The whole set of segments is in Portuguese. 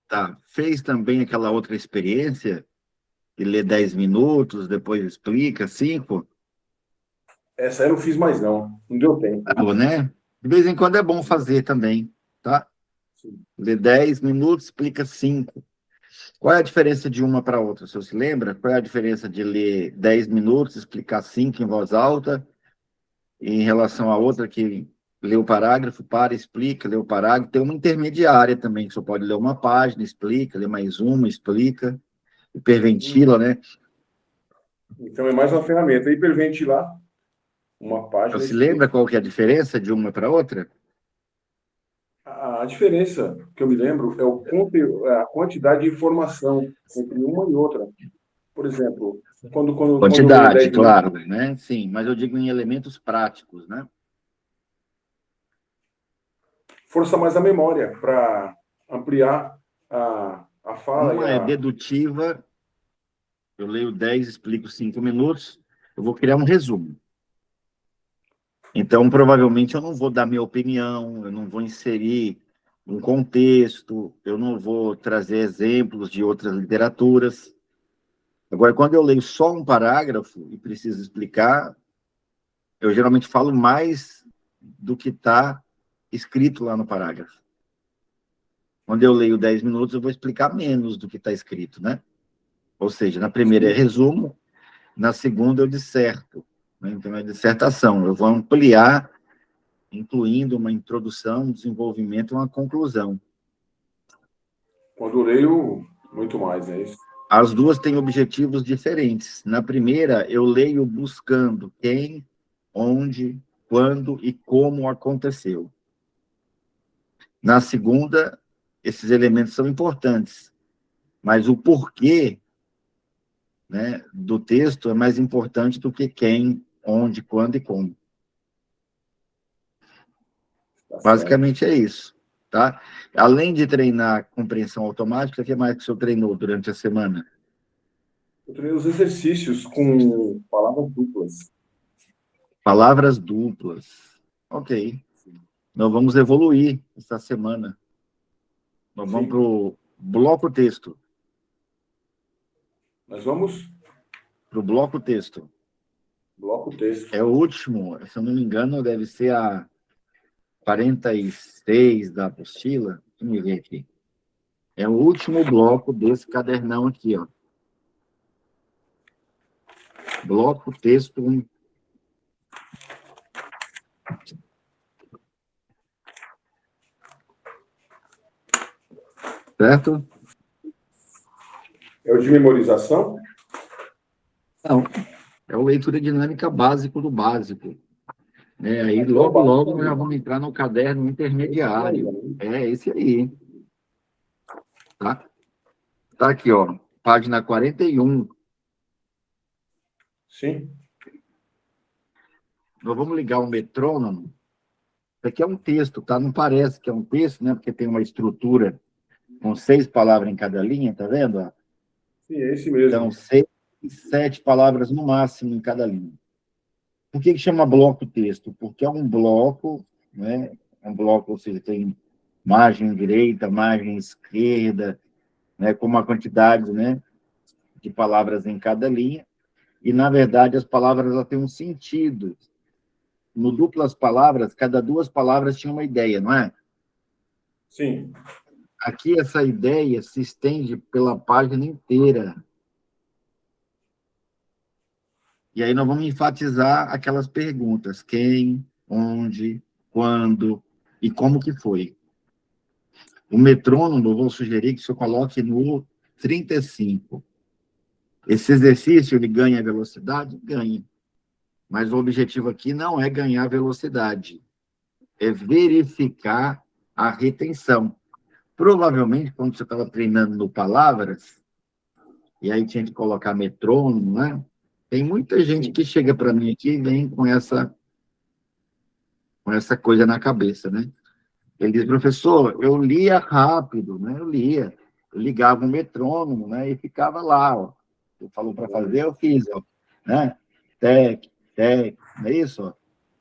Tá. Fez também aquela outra experiência de ler 10 minutos, depois explica 5? Essa aí eu não fiz mais, não. Não deu tempo. Ah, né? De vez em quando é bom fazer também, tá? Sim. Ler 10 minutos, explica 5. Qual é a diferença de uma para outra? O senhor se lembra? Qual é a diferença de ler 10 minutos, explicar 5 em voz alta, em relação à outra que lê o parágrafo, para, explica, lê o parágrafo? Tem uma intermediária também, que o senhor pode ler uma página, explica, lê mais uma, explica, hiperventila, Hum. né? Então é mais uma ferramenta. Hiperventilar, uma Então, página se lembra explica. qual que é a diferença de uma para outra? A diferença que eu me lembro é a quantidade de informação entre uma e outra. Por exemplo, quando lê Quantidade, 10 minutos, claro, né? Sim, mas eu digo em elementos práticos, né? força mais a memória para ampliar a fala e Uma é a. dedutiva, eu leio 10, explico 5 minutos, eu vou criar um resumo. Então, provavelmente, eu não vou dar minha opinião, eu não vou inserir um contexto, eu não vou trazer exemplos de outras literaturas. Agora, quando eu leio só um parágrafo e preciso explicar, eu geralmente falo mais do que está escrito lá no parágrafo. Quando eu leio 10 minutos, eu vou explicar menos do que está escrito, né? Ou seja, na primeira é Sim, resumo, na segunda eu disserto, né? Então é dissertação. Eu vou ampliar, incluindo uma introdução, um desenvolvimento e uma conclusão. quando leio, muito mais, é isso? As duas têm objetivos diferentes. Na primeira, eu leio buscando quem, onde, quando e como aconteceu. Na segunda, esses elementos são importantes, mas o porquê, né, do texto é mais importante do que quem, onde, quando e como. Tá certo. Basicamente é isso, tá? Além de treinar compreensão automática, o que mais que o senhor treinou durante a semana? Eu treinei os exercícios com palavras duplas. Palavras duplas. Ok. Nós vamos evoluir essa semana. Nós vamos para Sim, o bloco texto. nós vamos Para o bloco texto. bloco texto. É o último, se eu não me engano, deve ser a 46 da apostila. Deixa eu ver aqui. É o último bloco desse cadernão aqui, ó. Bloco texto 1, certo? É o de memorização? Não, é o leitura dinâmica básico do básico. Né? Aí, Então é o logo, básico logo, nós já também. vamos entrar no caderno É esse daí, intermediário. né? É esse aí, tá? Tá aqui, ó, página 41. Sim. Nós vamos ligar o metrônomo. Isso aqui é um texto, tá? Não parece que é um texto, né? Porque tem uma estrutura com 6 palavras em cada linha, tá vendo? Ó? Sim, é esse Então, mesmo. 6, 7 palavras no máximo em cada linha. Por que chama bloco texto? Porque é um bloco, né? É um bloco, ou seja, tem margem direita, margem esquerda, né? Com uma quantidade, né, de palavras em cada linha. E, na verdade, as palavras elas têm um sentido. No duplas palavras, cada duas palavras tinha uma ideia, não é? Sim. Aqui, essa ideia se estende pela página inteira. E aí nós vamos enfatizar aquelas perguntas: quem, onde, quando e como que foi. O metrônomo, eu vou sugerir que o senhor coloque no 35. Esse exercício, ele ganha velocidade? Ganha. Mas o objetivo aqui não é ganhar velocidade, é verificar a retenção. Provavelmente, quando você estava treinando no Palavras, e aí tinha que colocar metrônomo, né? Tem muita gente Sim. que chega para mim aqui e vem com essa coisa na cabeça, né? Ele diz, professor, eu lia rápido, né? Eu lia. Eu ligava o metrônomo, né? E ficava lá, ó. Ele falou para fazer, eu fiz, ó. Né? Tec, tec, não é isso? Ó?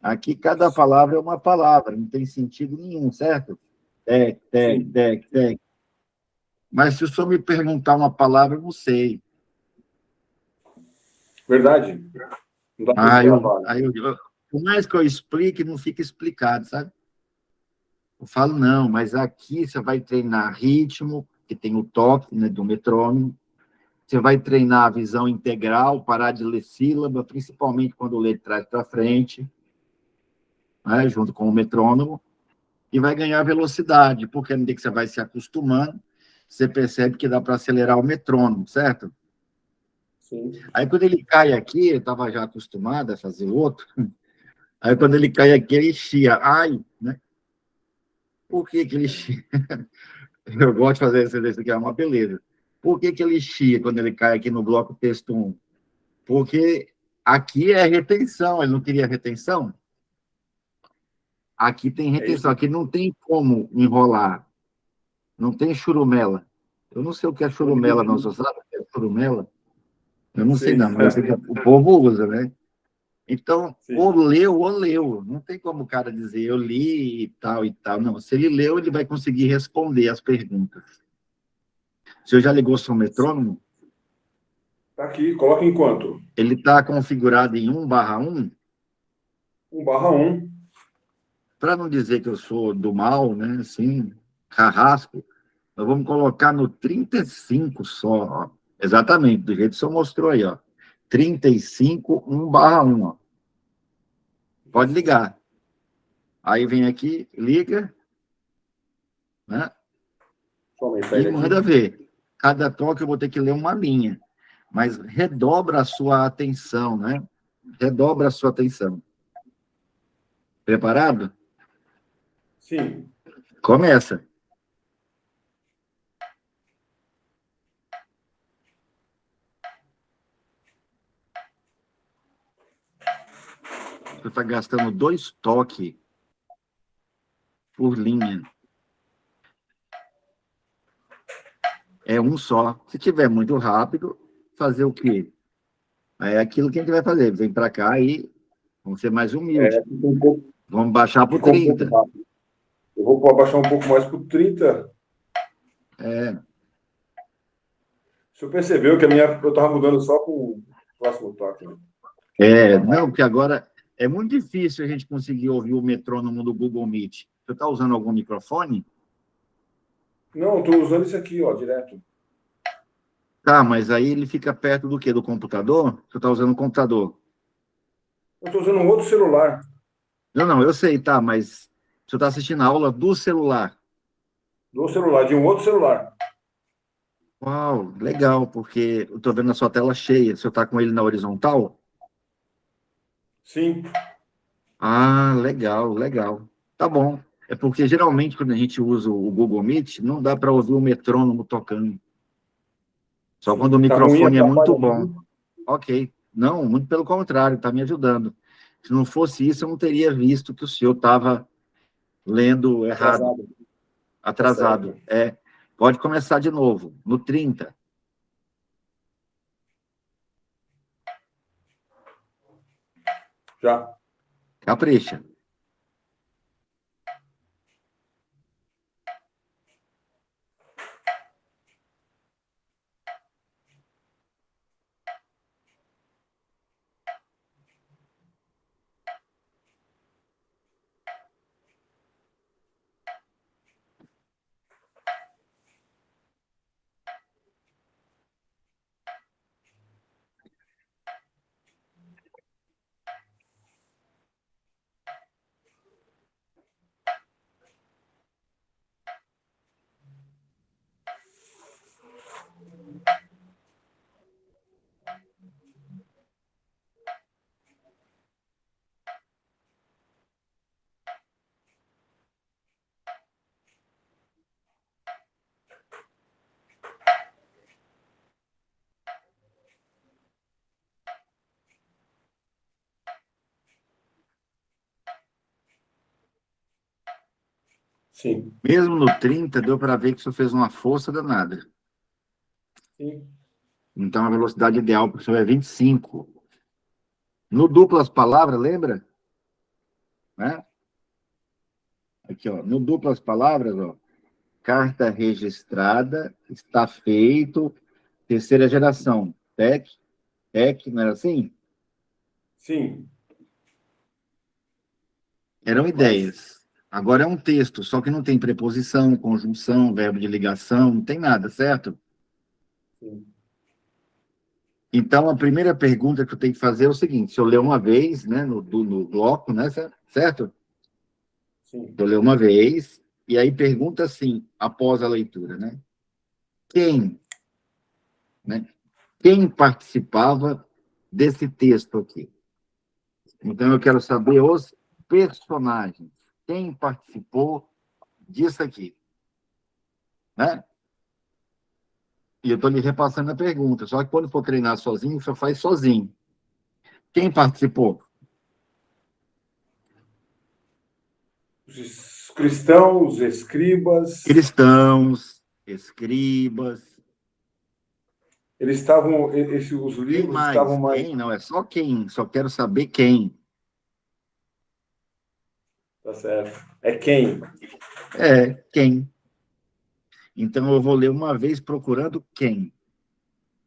Aqui cada palavra é uma palavra, não tem sentido nenhum, certo? Tec, tec, Sim. tec, tec. Mas se o senhor me perguntar uma palavra, eu não sei. Verdade. Não dá para gravar. Por mais que eu explique, não fica explicado, sabe? Eu falo, não, mas aqui você vai treinar ritmo, que tem o toque, né, do metrônomo. Você vai treinar a visão integral, parar de ler sílaba, principalmente quando lê de trás para frente, né, junto com o metrônomo, e vai ganhar velocidade, porque à medida que você vai se acostumando, você percebe que dá para acelerar o metrônomo, certo? Sim. Aí, quando ele cai aqui, eu estava já acostumado a fazer outro, aí, quando ele cai aqui, ele chia. Ai, né? Por que que ele chia? Eu gosto de fazer esse exercício aqui, é uma beleza. Por que que ele chia quando ele cai aqui no bloco texto 1? Porque aqui é retenção, ele não queria retenção? Aqui tem É isso. retenção, aqui não tem como enrolar, não tem churumela. Eu não sei o que é churumela, não. Você sabe o que é churumela? Eu não sei, Sei. não, mas eu sei que o povo usa, né? Então, Sim. ou leu. Não tem como o cara dizer eu li e tal e tal. Não, se ele leu, ele vai conseguir responder as perguntas. O senhor já ligou seu metrônomo? Tá aqui, coloca em quanto? Ele está configurado em 1/1. 1/1. Para não dizer que eu sou do mal, né? Assim, carrasco, nós vamos colocar no 35 só, ó. Exatamente, do jeito que o senhor mostrou aí, ó. 35, 1/1, ó. Pode ligar. Aí vem aqui, liga, né? Deixa eu aumentar E ele manda aqui. ver. Cada toque eu vou ter que ler uma linha, mas redobra a sua atenção, né? Redobra a sua atenção. Preparado? Sim. Começa. Você está gastando 2 toques por linha. É um só. Se tiver muito rápido, fazer o quê? É aquilo que a gente vai fazer. Vem para cá e vamos ser mais humilde. Vamos baixar para o Ficou um pouco 30. rápido. Eu vou abaixar um pouco mais para o 30. É, O senhor percebeu que eu estava mudando só com o próximo toque, né? não, porque agora é muito difícil a gente conseguir ouvir o metrônomo do Google Meet. Você está usando algum microfone? Não, estou usando esse aqui, ó, direto. Tá, mas aí ele fica perto do quê? Do computador? Você está usando o computador? Eu estou usando um outro celular. Não, eu sei, tá, mas você está assistindo a aula do celular. Do celular, de um outro celular. Uau, legal, porque eu estou vendo a sua tela cheia. Você está com ele na horizontal? Sim. Ah, legal, legal. Tá bom. É porque geralmente quando a gente usa o Google Meet, não dá para ouvir o metrônomo tocando. Só quando o Sim. Tá ruim, microfone é muito atrapalha bom. muito. Ok. Não, muito pelo contrário, está me ajudando. Se não fosse isso, eu não teria visto que o senhor estava lendo errado, Atrasado. Tá atrasado. certo. Pode começar de novo, no 30. Já. Capricha. Sim. Mesmo no 30, deu para ver que o senhor fez uma força danada. Sim. Então, a velocidade ideal para o senhor é 25. No duplas palavras, lembra? Né? Aqui, ó, no duplas palavras, ó, carta registrada, está feito, terceira geração. TEC, não era assim? Sim. Eram ideias. Agora é um texto, só que não tem preposição, conjunção, verbo de ligação, não tem nada, certo? Sim. Então, a primeira pergunta que eu tenho que fazer é o seguinte: se eu ler uma vez, né, no bloco, né, certo? Sim. Eu ler uma vez, e aí pergunta assim, após a leitura, né? Quem, né? Quem participava desse texto aqui? Então, eu quero saber os personagens. Quem participou disso aqui, né? E eu estou lhe repassando a pergunta. Só que quando for treinar sozinho, você faz sozinho. Quem participou? Os cristãos, escribas, Cristãos, escribas. eles estavam, os Quem livros estavam mais? mais. Quem? Não, é só quem. Só quero saber quem. Tá certo. É quem? É, quem. Então, eu vou ler uma vez procurando quem.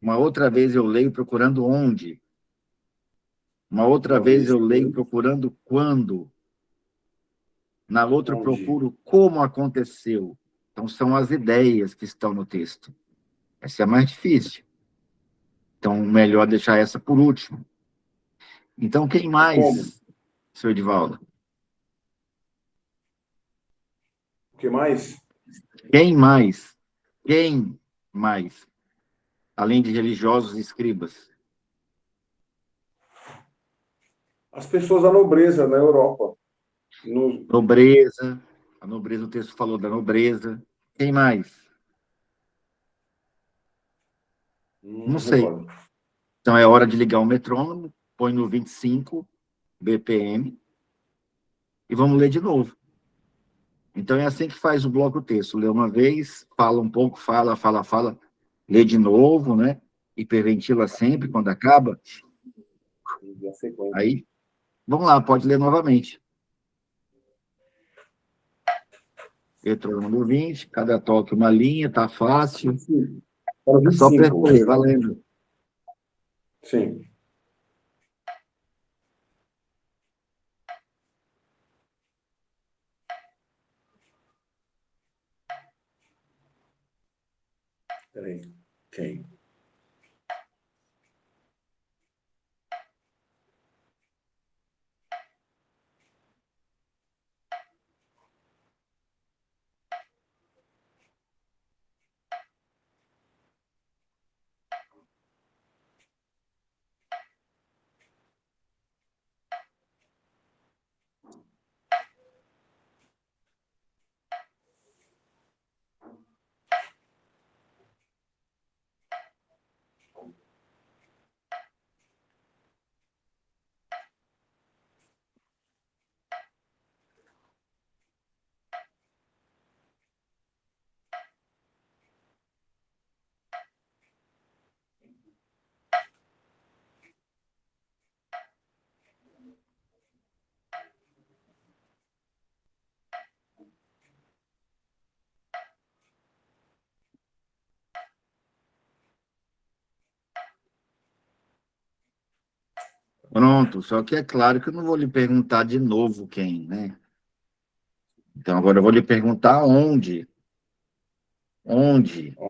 Uma outra vez eu leio procurando onde. Uma outra Uma vez vez eu leio quem? procurando quando. Na outra eu Onde? procuro como aconteceu. Então, são as ideias que estão no texto. Essa é a mais difícil. Então, melhor deixar essa por último. Então, quem O como? mais, seu Edivaldo? O que mais? Quem mais? Quem mais? Além de religiosos e escribas. As pessoas da nobreza na Europa. No, Nobreza. A nobreza, o texto falou da nobreza. Quem mais? Não não sei. recordo. Então, é hora de ligar o metrônomo, põe no 25 BPM e vamos ler de novo. Então, é assim que faz o bloco texto. Lê uma vez, fala um pouco, fala, lê de novo, né? Hiperventila sempre quando acaba. E a sequência. Aí, vamos lá, pode ler novamente. Metrônomo 20, cada toque uma linha, tá fácil. 25. Para É só 25. percorrer, valendo. Sim. Peraí. Quem? Pronto, só que é claro que eu não vou lhe perguntar de novo quem, né? Então, agora eu vou lhe perguntar onde. Onde? Na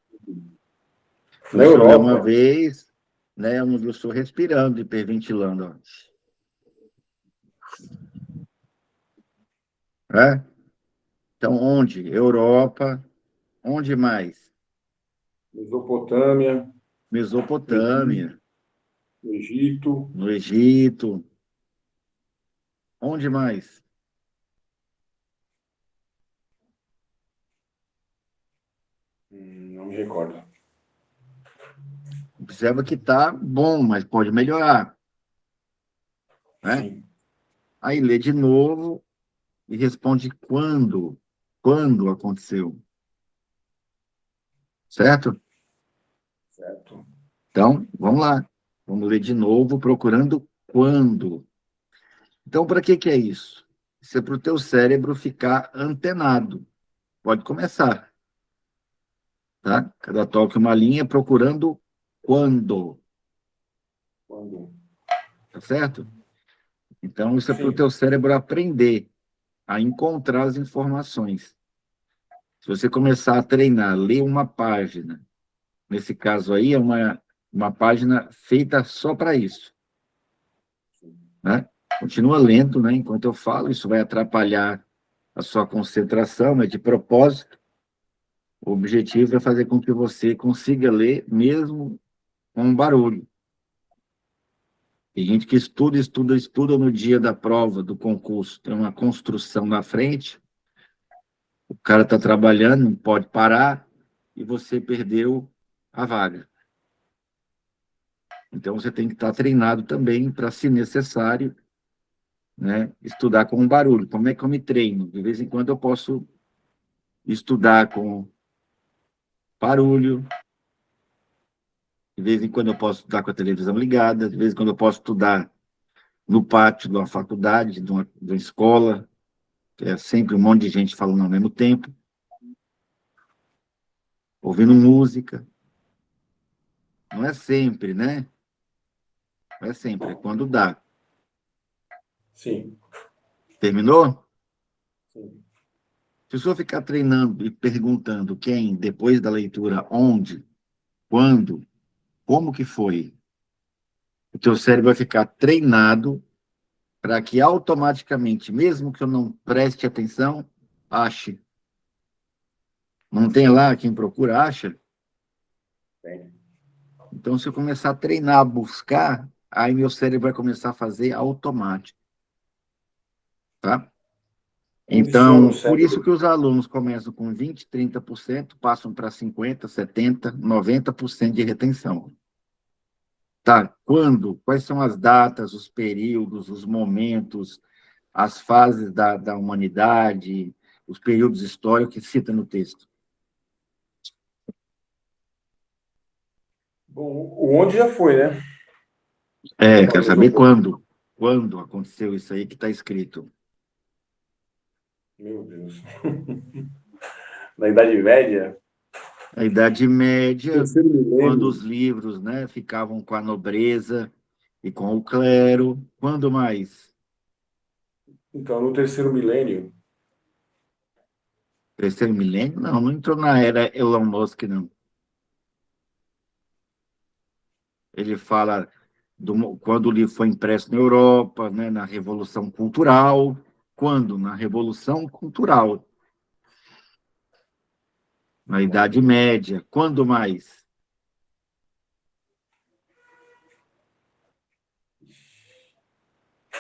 Você leu uma Europa. vez, né? Onde eu estou respirando, hiperventilando. Ó. É? Então, onde? Europa. Onde mais? Mesopotâmia. Egito. Mesopotâmia. Egito. No Egito. Onde mais? Não me recordo. Observa que tá bom, mas pode melhorar, né? Sim. Aí lê de novo e responde quando. Quando aconteceu, certo? Certo. Então, vamos lá. Vamos ler de novo, procurando quando. Então, para que que é isso? Isso é para o teu cérebro ficar antenado. Pode começar. tá? Cada toque uma linha procurando quando, Quando. tá certo? Então, isso é para o Sim. teu cérebro aprender a encontrar as informações. Se você começar a treinar, ler uma página, nesse caso aí é uma página feita só para isso, né? Continua lendo, né? Enquanto eu falo, isso vai atrapalhar a sua concentração, mas de propósito, o objetivo é fazer com que você consiga ler mesmo com um barulho. Tem gente que estuda, estuda, estuda no dia da prova, do concurso, tem uma construção na frente, o cara está trabalhando, não pode parar, e você perdeu a vaga. Então, você tem que estar treinado também para, se necessário, né, estudar com um barulho. Como é que eu me treino? De vez em quando eu posso estudar com barulho, de vez em quando eu posso estudar com a televisão ligada, de vez em quando eu posso estudar no pátio de uma faculdade, de uma escola, que é sempre um monte de gente falando ao mesmo tempo, ouvindo música. Não é sempre, né? Não é sempre, é quando dá. Sim. Terminou? Sim. Se o senhor ficar treinando e perguntando quem, depois da leitura, onde, quando, como que foi, o teu cérebro vai ficar treinado para que automaticamente, mesmo que eu não preste atenção, ache. Não tem lá quem procura, acha? Tem. Então, se eu começar a treinar, a buscar, aí meu cérebro vai começar a fazer automático, tá? Condiciona o Então, por isso cérebro. que os alunos começam com 20, 30%, passam para 50, 70, 90% de retenção. Tá? Quando? Quais são as datas, os períodos, os momentos, as fases da humanidade, os períodos históricos que cita no texto? Bom, o onde já foi, né? É, quero Falamos um saber pouco. quando. Quando aconteceu isso aí que está escrito? Meu Deus. Na Idade Média, A Idade Média, terceiro quando milênio. os livros, né, ficavam com a nobreza e com o clero. Quando mais? Então, no terceiro milênio. Terceiro milênio? Não, não entrou na era Elon Musk, não. Ele fala quando o livro foi impresso na Europa, né, na Revolução Cultural. Quando? Na Revolução Cultural, na Idade Média. Quando mais?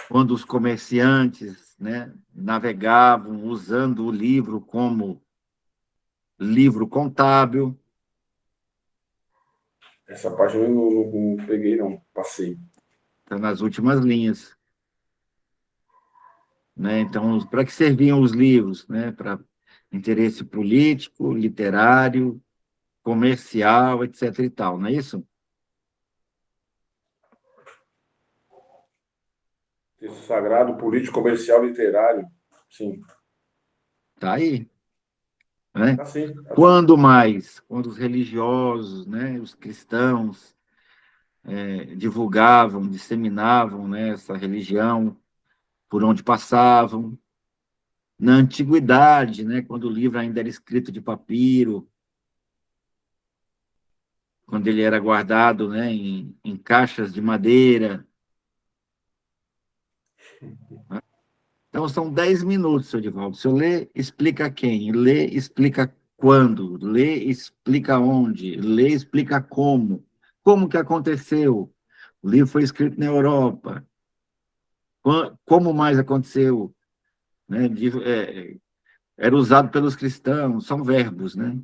Quando os comerciantes, né, navegavam usando o livro como livro contábil. Essa parte eu não peguei, não. Passei. Está nas últimas linhas. Né? Então, para que serviam os livros? Né? Para interesse político, literário, comercial, etc. e tal, não é isso? Texto sagrado, político, comercial, literário. Sim. Está aí. Né? Tá sim. Tá sim. Quando mais? Quando os religiosos, né, os cristãos, divulgavam, disseminavam, né, essa religião por onde passavam. Na antiguidade, né, quando o livro ainda era escrito de papiro, quando ele era guardado, né, em caixas de madeira. Né? Então, são 10 minutos, seu Divaldo. Se eu ler, explica quem. Lê, explica quando. Lê, explica onde. Lê, explica como. Como que aconteceu? O livro foi escrito na Europa. Como mais aconteceu? Né? Era usado pelos cristãos, são verbos, né?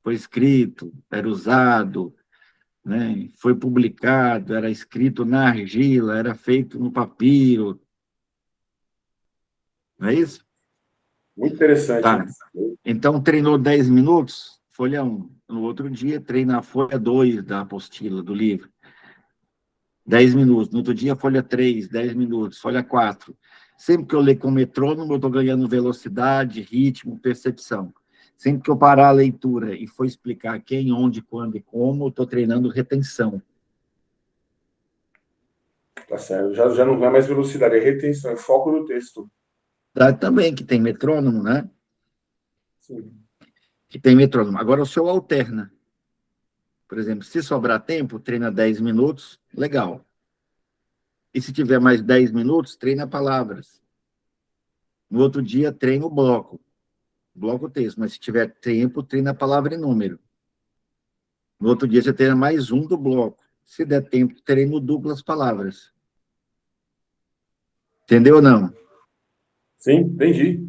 Foi escrito, era usado, né? Foi publicado, era escrito na argila, era feito no papiro, não é isso? Muito interessante. Tá. Então, treinou 10 minutos, folha 1. No outro dia, treina a folha 2 da apostila, do livro. 10 minutos. No outro dia, folha 3, 10 minutos. Folha 4. Sempre que eu ler com metrônomo, eu estou ganhando velocidade, ritmo, percepção. Sempre que eu parar a leitura e for explicar quem, onde, quando e como, eu estou treinando retenção. Tá certo. Já não é mais velocidade, é retenção, é foco no texto. Também que tem metrônomo, né? Sim. Que tem metrônomo. Agora, o seu alterna. Por exemplo, se sobrar tempo, treina 10 minutos, legal. E se tiver mais 10 minutos, treina palavras. No outro dia, treina o bloco texto. Mas se tiver tempo, treina a palavra e número. No outro dia, você treina mais um do bloco. Se der tempo, treino duplas palavras. Entendeu ou não? Sim, entendi.